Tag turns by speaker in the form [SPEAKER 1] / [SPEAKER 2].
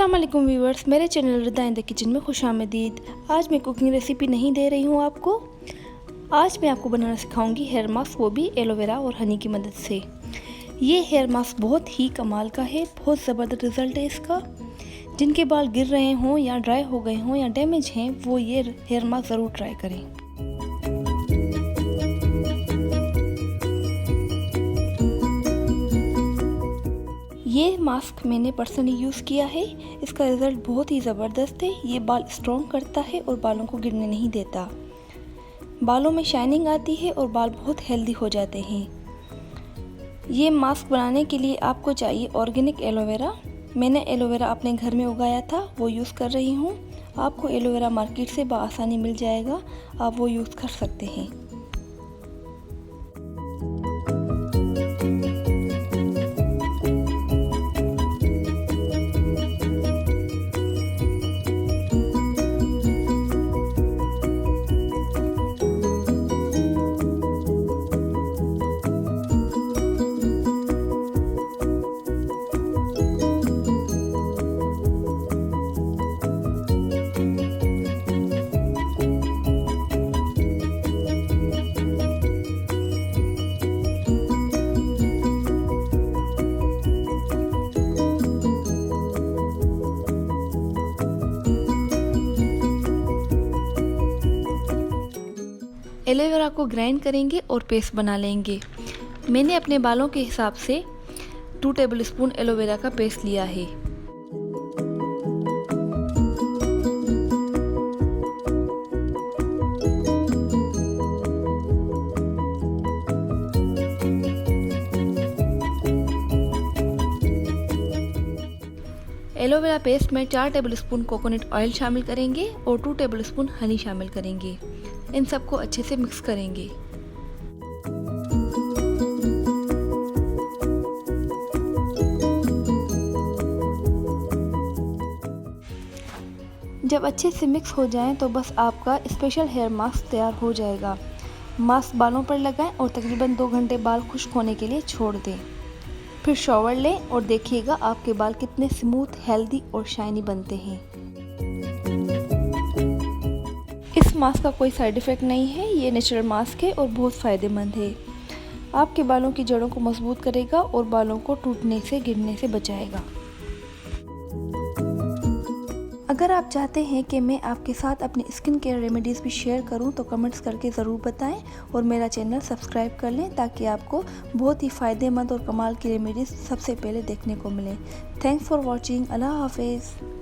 [SPEAKER 1] अस्सलाम वालेकुम व्यूअर्स, मेरे channel Rida in the kitchen में खुशामदीद। आज मैं कुकिंग रेसिपी नहीं दे रही हूँ आपको। आज मैं आपको बनाना सिखाऊंगी हेयर मास्क, वो भी एलोवेरा और हनी की मदद से। ये हेयर मास्क बहुत ही कमाल का है, बहुत ज़बरदस्त रिज़ल्ट है इसका। जिनके बाल गिर रहे हों या ड्राई हो गए हों या डैमेज हैं, वो ये हेयर मास्क ज़रूर ट्राई करें। ये मास्क मैंने पर्सनली यूज़ किया है, इसका रिज़ल्ट बहुत ही ज़बरदस्त है। ये बाल स्ट्रॉन्ग करता है और बालों को गिरने नहीं देता। बालों में शाइनिंग आती है और बाल बहुत हेल्दी हो जाते हैं। ये मास्क बनाने के लिए आपको चाहिए ऑर्गेनिक एलोवेरा। मैंने एलोवेरा अपने घर में उगाया था, वो यूज़ कर रही हूँ। आपको एलोवेरा मार्केट से बआसानी मिल जाएगा, आप वो यूज़ कर सकते हैं। एलोवेरा को ग्राइंड करेंगे और पेस्ट बना लेंगे। मैंने अपने बालों के हिसाब से 2 टेबलस्पून एलोवेरा का पेस्ट लिया है। एलोवेरा पेस्ट में 4 टेबलस्पून कोकोनट ऑयल शामिल करेंगे और 2 टेबलस्पून हनी शामिल करेंगे। इन सबको अच्छे से मिक्स करेंगे। जब अच्छे से मिक्स हो जाएं तो बस आपका स्पेशल हेयर मास्क तैयार हो जाएगा। मास्क बालों पर लगाएं और तकरीबन 2 घंटे बाल खुश्क होने के लिए छोड़ दें। फिर शॉवर लें और देखिएगा आपके बाल कितने स्मूथ, हेल्दी और शाइनी बनते हैं। इस मास्क का कोई साइड इफ़ेक्ट नहीं है, ये नेचुरल मास्क है और बहुत फ़ायदेमंद है। आपके बालों की जड़ों को मजबूत करेगा और बालों को टूटने से, गिरने से बचाएगा। अगर आप चाहते हैं कि मैं आपके साथ अपनी स्किन केयर रेमेडीज़ भी शेयर करूं तो कमेंट्स करके ज़रूर बताएं और मेरा चैनल सब्सक्राइब कर लें ताकि आपको बहुत ही फ़ायदेमंद और कमाल की रेमेडीज़ सबसे पहले देखने को मिले। Thanks for watching. अल्लाह हाफिज़।